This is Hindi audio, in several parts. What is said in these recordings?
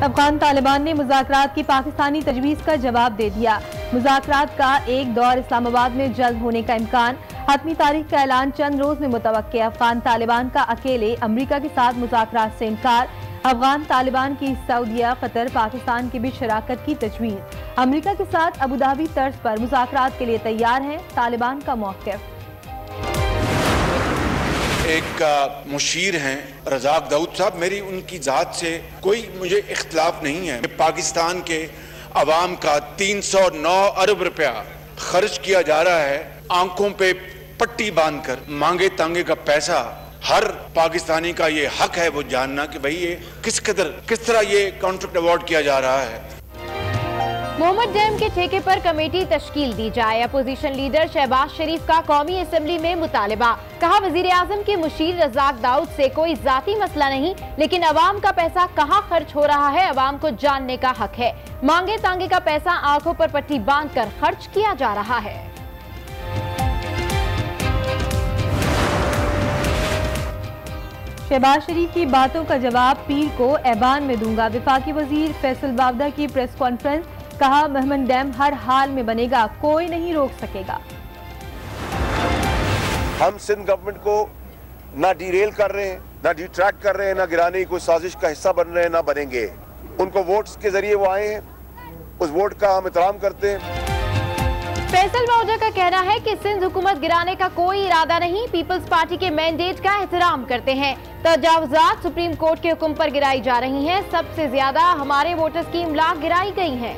अफगान तालिबान ने मुज़ाकरात की पाकिस्तानी तजवीज़ का जवाब दे दिया। मुज़ाकरात का एक दौर इस्लामाबाद में जल्द होने का इम्कान। हतमी तारीख का ऐलान चंद रोज में मुतवक्के। अफगान तालिबान का अकेले अमरीका के साथ मुज़ाकरात से इनकार। अफगान तालिबान की सऊदीया, कतर, पाकिस्तान के बीच शराकत की तजवीज़। अमरीका के साथ अबूधाबी तर्ज पर मुज़ाकरात के लिए तैयार है तालिबान का मौक़िफ़। एक मुशीर हैं रज़ाक दाऊद साहब, मेरी उनकी ज़ात से कोई मुझे इख्तलाफ नहीं है। पाकिस्तान के अवाम का 309 अरब रुपया खर्च किया जा रहा है आंखों पे पट्टी बांधकर। मांगे तांगे का पैसा, हर पाकिस्तानी का ये हक है वो जानना कि भाई ये किस तरह ये कॉन्ट्रैक्ट अवार्ड किया जा रहा है। मोहम्मद डैम के ठेके पर कमेटी तश्कील दी जाए। अपोजिशन लीडर शहबाज शरीफ का कौमी असेंबली में मुतालिबा। कहा, वजीर आजम के मुशीर रज़ाक दाऊद से कोई जाती मसला नहीं, लेकिन अवाम का पैसा कहाँ खर्च हो रहा है अवाम को जानने का हक है। मांगे तांगे का पैसा आंखों पर पट्टी बांधकर खर्च किया जा रहा है। शहबाज शरीफ की बातों का जवाब पीर को ऐवान में दूंगा। वफाकी वजीर फैसल बावदा की प्रेस कॉन्फ्रेंस। कहा, महमद डैम हर हाल में बनेगा, कोई नहीं रोक सकेगा। हम सिंध गवर्नमेंट को ना डीरेल कर रहे हैं, ना डिट्रैक्ट कर रहे हैं, ना गिराने की कोई साजिश का हिस्सा बन रहे हैं, ना बनेंगे। उनको वोट्स के जरिए वो आए हैं, उस वोट का हम एहतराम करते हैं। फैसल बावदा का कहना है कि सिंध हुकूमत गिराने का कोई इरादा नहीं, पीपल्स पार्टी के मैंडेट का एहतराम करते हैं। तजावुजात सुप्रीम कोर्ट के हुक्म पर गिराई जा रही हैं। सबसे ज्यादा हमारे वोटर्स की इमलाक गिराई गई है।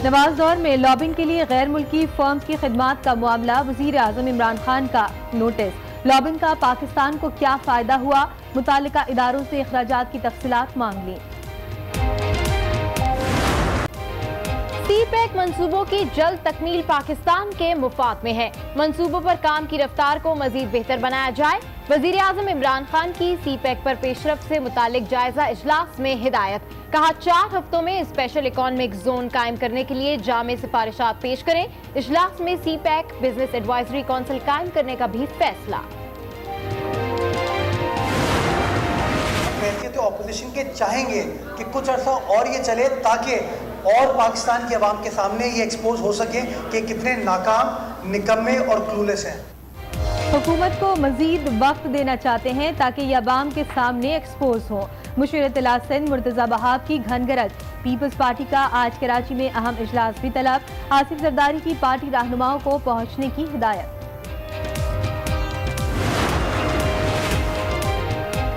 नवाज दौर में लॉबिंग के लिए गैर मुल्की फर्म्स की खिदमात का मामला। वजीर आजम इमरान खान का नोटिस। लॉबिंग का पाकिस्तान को क्या फायदा हुआ, मुतालिका इदारों से अखराजात की तफसीलात मांग ली। सीपैक मंसूबों की जल्द तकमील पाकिस्तान के मुफाद में है। मंसूबों पर काम की रफ्तार को मजीद बेहतर बनाया जाए। वजीर आजम इमरान खान की सीपैक पर पेशरफ से मुतालिक जायजा इजलास में हिदायत। कहा, 4 हफ्तों में स्पेशल इकोनॉमिक जोन कायम करने के लिए जामे सिफारिशात पेश करें। इजलास में सीपैक बिजनेस एडवाइजरी काउंसिल कायम करने का भी फैसला। तो ऑपोजिशन के चाहेंगे कि कुछ अर्सा और ये चले ताकि और पाकिस्तान के अवाम के सामने ये एक्सपोज हो सके कि कितने नाकाम, निकम्मे और क्लूलेस हैं। हुकूमत को मजीद वक्त देना चाहते हैं ताकि ये अवाम के सामने एक्सपोज हो। मुशीर इत्तला सिंध मुर्तजा बहाब की घनगरज। पीपल्स पार्टी का आज कराची में अहम इजलास भी तलब। आसिफ जरदारी की पार्टी रहनुमाओं को पहुंचने की हिदायत।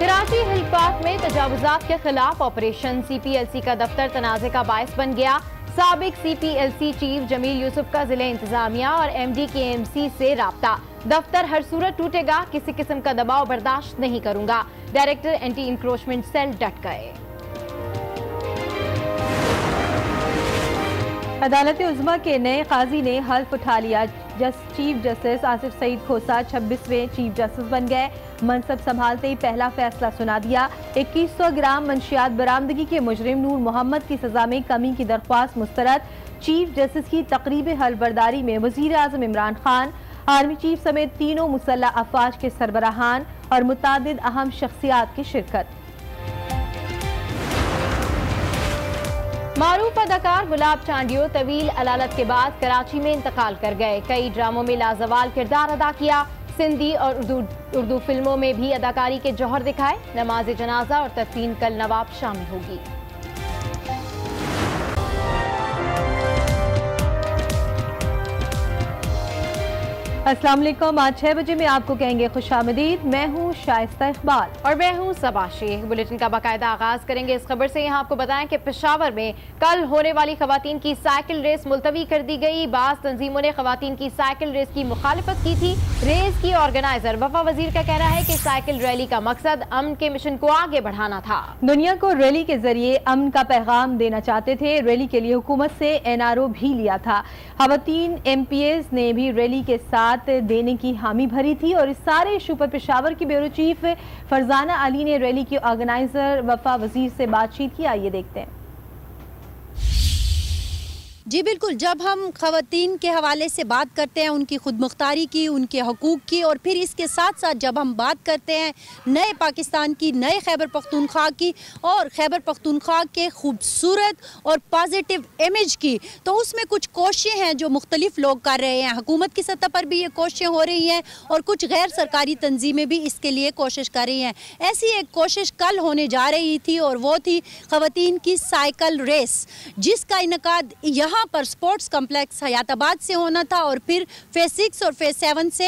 कराची हिल पार्क में तजावुजात के खिलाफ ऑपरेशन। CPLC का दफ्तर तनाज़े का बायस बन गया। साबिक CPLC चीफ जमील यूसुफ का जिले इंतजामिया और MD KMC से राब्ता। दफ्तर हर सूरत टूटेगा, किसी किस्म का दबाव बर्दाश्त नहीं करूंगा। डायरेक्टर एंटी इंक्रोचमेंट सेल डट गए। अदालत उज़्मा के नए काजी ने हल्फ उठा लिया। चीफ जस्टिस आसिफ सईद खोसा 26वें चीफ जस्टिस बन गए। मनसब संभालते ही पहला फैसला सुना दिया। 2100 ग्राम मंशियात बरामदगी के मुजरिम नूर मोहम्मद की सजा में कमी की दरख्वास्त मुस्तरद। चीफ जस्टिस की तकरीब हलबरदारी में वजीर आजम इमरान खान, आर्मी चीफ समेत तीनों मुसल्लह अफवाज के सरबराहान और मुतादिद अहम शख्सियात की शिरकत। मारूफ अदाकार गुलाब चांडियो तवील अलालत के बाद कराची में इंतकाल कर गए। कई ड्रामों में लाजवाल किरदार अदा किया। सिंधी और उर्दू फिल्मों में भी अदाकारी के जौहर दिखाए। नमाज जनाजा और तदफीन कल नवाब शामिल होगी। अस्सलाम वालेकुम। आज 6 बजे में आपको कहेंगे खुशामदीद। मैं हूँ शाइस्ता इकबाल और मैं हूँ सबा शेख। बुलेटिन का बाकायदा आगाज करेंगे इस खबर से। यहाँ आपको बताएं कि पेशावर में कल होने वाली खवातीन की साइकिल रेस मुलतवी कर दी गई। बास तंजीमों ने खवातीन की साइकिल रेस की मुखालिफत की थी। रेस की ऑर्गेनाइजर वफा वजीर का कहना है कि साइकिल रैली का मकसद अमन के मिशन को आगे बढ़ाना था। दुनिया को रैली के जरिए अमन का पैगाम देना चाहते थे। रैली के लिए हुकूमत से NRO भी लिया था। खवातीन MPs ने भी रैली के साथ देने की हामी भरी थी। और इस सारे इशू पर पेशावर की ब्यूरो चीफ फरजाना अली ने रैली की ऑर्गेनाइजर वफा वजीर से बातचीत की। आइए देखते हैं। जी बिल्कुल, जब हम ख़वातीन के हवाले से बात करते हैं, उनकी खुदमुख्तारी की, उनके हकूक़ की, और फिर इसके साथ साथ जब हम बात करते हैं नए पाकिस्तान की, नए खैबर पख्तूनख्वा की और खैबर पख्तूनख्वा के खूबसूरत और पॉजिटिव इमेज की, तो उसमें कुछ कोशिशें हैं जो मुख्तलिफ लोग कर रहे हैं। हुकूमत की सतह पर भी ये कोशिशें हो रही हैं और कुछ गैर सरकारी तंजीमें भी इसके लिए कोशिश कर रही हैं। ऐसी एक कोशिश कल होने जा रही थी और वो थी ख़वातीन की साइकिल रेस, जिसका इनकाद यहाँ पर स्पोर्ट्स कम्प्लेक्स हयाताबाद से होना था और फिर फेज़ 6 और फेज़ 7 से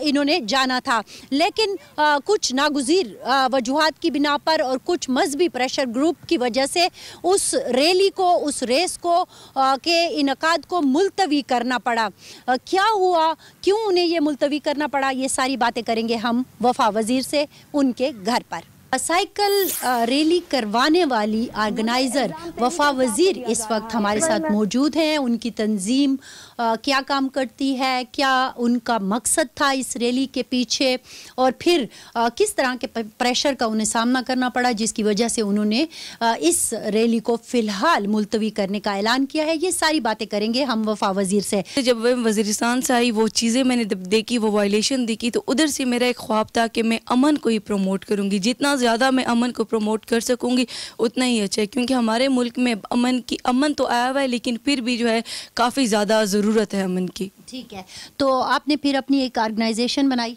इन्होंने जाना था। लेकिन कुछ नागुज़ीर वजूहात की बिना पर और कुछ मजहबी प्रेशर ग्रुप की वजह से उस रैली को, उस रेस को के इनकाद को मुलतवी करना पड़ा। क्या हुआ, क्यों उन्हें ये मुलतवी करना पड़ा, ये सारी बातें करेंगे हम वफा वज़ीर से उनके घर पर। साइकिल रैली करवाने वाली ऑर्गेनाइज़र वफा वज़ीर इस वक्त हमारे साथ मौजूद हैं। उनकी तंजीम क्या काम करती है, क्या उनका मकसद था इस रैली के पीछे, और फिर किस तरह के प्रेशर का उन्हें सामना करना पड़ा जिसकी वजह से उन्होंने इस रैली को फ़िलहाल मुलतवी करने का ऐलान किया है। ये सारी बातें करेंगे हम वफा वज़ीर से। जब मैं वज़ीरिस्तान से आई, वो चीज़ें मैंने देखी, वो वायलेशन देखी, तो उधर से मेरा एक ख्वाब था कि मैं अमन को ही प्रमोट करूँगी। जितना ज़्यादा मैं अमन को प्रमोट कर सकूँगी उतना ही अच्छा है, क्योंकि हमारे मुल्क में अमन तो आया हुआ है, लेकिन फिर भी जो है काफ़ी ज़्यादा ज़रूरत है अमन की। ठीक है, तो आपने फिर अपनी एक ऑर्गेनाइजेशन बनाई?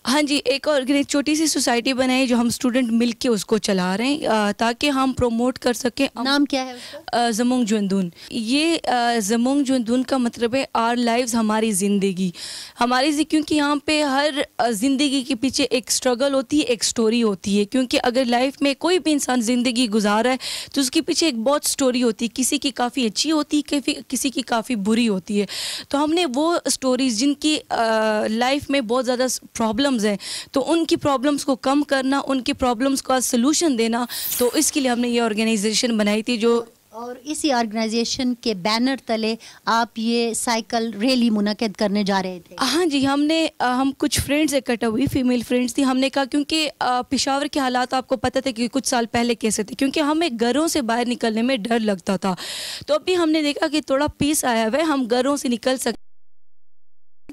हाँ जी, एक और छोटी सी सोसाइटी बनाई जो हम स्टूडेंट मिलके उसको चला रहे हैं ताकि हम प्रमोट कर सकें। नाम क्या है उसका? ज़मोंग जुंदून। ये ज़मोंग जुंदून का मतलब है आवर लाइव्स, हमारी ज़िंदगी। क्योंकि यहाँ पे हर ज़िंदगी के पीछे एक स्ट्रगल होती है, एक स्टोरी होती है। क्योंकि अगर लाइफ में कोई भी इंसान ज़िंदगी गुजार रहा है तो उसके पीछे एक बहुत स्टोरी होती है। किसी की काफ़ी अच्छी होती है, किसी की काफ़ी बुरी होती है। तो हमने वो स्टोरीज जिनकी लाइफ में बहुत ज़्यादा प्रॉब्लम्स हैं, तो उनकी प्रॉब्लम्स को कम करना, उनकी प्रॉब्लम्स का सलूशन देना, तो इसके लिए हमने ये ऑर्गेनाइजेशन बनाई थी। और इसी ऑर्गेनाइजेशन के बैनर तले आप ये साइकिल रैली मुनक़िद करने जा रहे थे? हाँ जी, हम कुछ फ्रेंड्स इकट्ठा हुई, फीमेल फ्रेंड्स थी। हमने कहा, क्योंकि पेशावर के हालात आपको पता था कि कुछ साल पहले कैसे थे, क्योंकि हमें घरों से बाहर निकलने में डर लगता था। तो अभी हमने देखा कि थोड़ा पीस आया हुआ है, हम घरों से निकल सकते,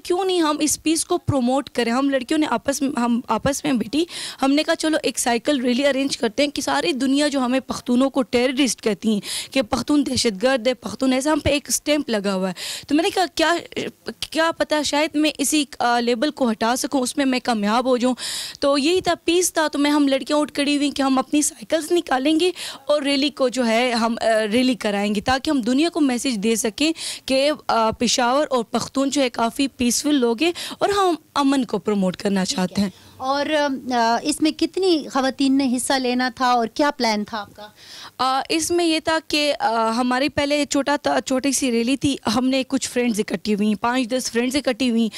क्यों नहीं हम इस पीस को प्रमोट करें। हम लड़कियों ने आपस में बैठी, हमने कहा चलो एक साइकिल रैली अरेंज करते हैं कि सारी दुनिया जो हमें पख्तूनों को टेररिस्ट कहती हैं कि पख्तून दहशतगर्द है, पख्तून ऐसा, हम पे एक स्टैंप लगा हुआ है। तो मैंने कहा क्या पता शायद मैं इसी लेबल को हटा सकूं, उसमें मैं कामयाब हो जाऊं। तो यही था, पीस था। तो हम लड़कियाँ उठ खड़ी हुई कि हम अपनी साइकिल्स निकालेंगे और रैली को जो है हम रैली कराएंगे, ताकि हम दुनिया को मैसेज दे सकें कि पेशावर और पख्तून जो है काफ़ी पीसफुल लोग हैं और हम अमन को प्रमोट करना चाहते हैं। और इसमें कितनी ख़वातीन ने हिस्सा लेना था और क्या प्लान था आपका? इसमें ये था कि हमारी पहले छोटी सी रैली थी। हमने कुछ फ्रेंड्स इकट्ठी हुई, 5-10 फ्रेंड्स इकट्ठी हुई।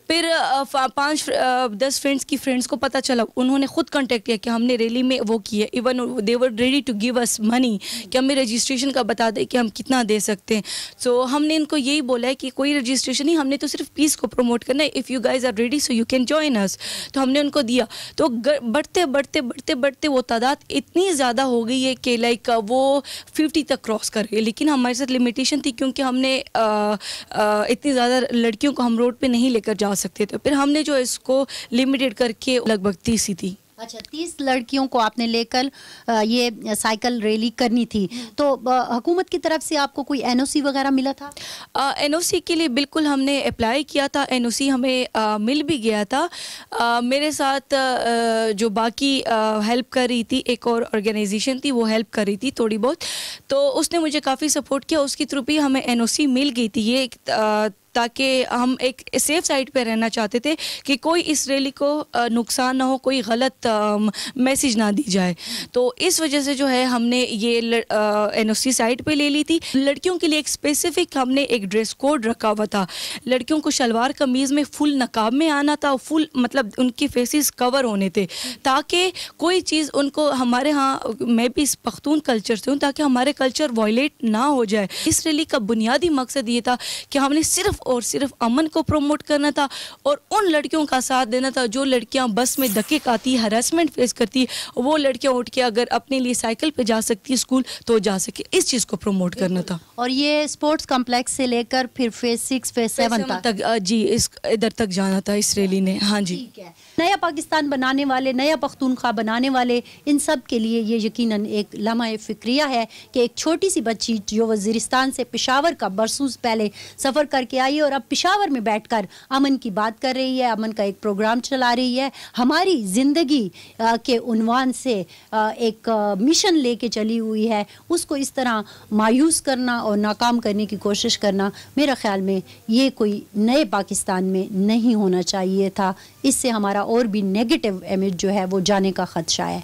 फिर 5-10 फ्रेंड्स की फ्रेंड्स को पता चला, उन्होंने ख़ुद कांटेक्ट किया कि हमने रैली में वो की है। Even they were ready to give us money कि हमें रजिस्ट्रेशन का बता दें कि हम कितना दे सकते हैं। सो हमने इनको यही बोला है कि कोई रजिस्ट्रेशन नहीं, हमने तो सिर्फ पीस को प्रमोट करना है। If you guys are ready so you can join us. तो हमने उनको दिया। तो बढ़ते वो तादाद इतनी ज़्यादा हो गई है कि लाइक वो 50 तक क्रॉस कर गई। लेकिन हमारे साथ लिमिटेशन थी, क्योंकि हमने इतनी ज़्यादा लड़कियों को हम रोड पे नहीं लेकर जा सकते थे। फिर हमने जो इसको लिमिटेड करके लगभग 30 ही थी। अच्छा, 30 लड़कियों को आपने लेकर ये साइकिल रैली करनी थी। तो हुकूमत की तरफ से आपको कोई NOC वगैरह मिला था? NOC के लिए बिल्कुल हमने अप्लाई किया था, NOC हमें मिल भी गया था। मेरे साथ जो बाकी हेल्प कर रही थी, एक और ऑर्गेनाइजेशन थी, वो हेल्प कर रही थी थोड़ी बहुत, तो उसने मुझे काफ़ी सपोर्ट किया। उसके थ्रू भी हमें NOC मिल गई थी। ये ताकि हम एक सेफ साइड पे रहना चाहते थे कि कोई इस रैली को नुकसान ना हो, कोई गलत मैसेज ना दी जाए। तो इस वजह से जो है हमने ये NOC साइड पे ले ली थी। लड़कियों के लिए एक स्पेसिफिक हमने एक ड्रेस कोड रखा हुआ था। लड़कियों को शलवार कमीज़ में फुल नकाब में आना था, फुल मतलब उनके फेसेस कवर होने थे, ताकि कोई चीज़ उनको, हमारे यहाँ मैं भी इस पख्तून कल्चर से हूँ, ताकि हमारे कल्चर वायलेट ना हो जाए। इस रैली का बुनियादी मकसद ये था कि हमने सिर्फ और सिर्फ अमन को प्रमोट करना था और उन लड़कियों का साथ देना था जो लड़कियां बस में धक्के खाती, हरासमेंट फेस करती, वो लड़कियां उठ के अगर अपने लिए साइकिल पे जा सकती है स्कूल तो जा सके, इस चीज़ को प्रमोट करना था। और ये स्पोर्ट्स कॉम्प्लेक्स से लेकर फिर फेज 6 फेज 7 तक जी इस इधर तक जाना था इस रैली ने। हाँ जी, ठीक है। नया पाकिस्तान बनाने वाले, नया पख्तूनख्वा बनाने वाले, इन सब के लिए ये यकीनन एक लम्हा फिक्रिया है कि एक छोटी सी बच्ची जो वज़ीरिस्तान से पेशावर का बरसों पहले सफ़र करके आई और अब पेशावर में बैठकर अमन की बात कर रही है, अमन का एक प्रोग्राम चला रही है, हमारी ज़िंदगी के उन्वान से एक मिशन लेके चली हुई है, उसको इस तरह मायूस करना और नाकाम करने की कोशिश करना मेरा ख्याल में ये कोई नए पाकिस्तान में नहीं होना चाहिए था। इससे हमारा और भी नेगेटिव इमेज जो है वो जाने का खदशा है।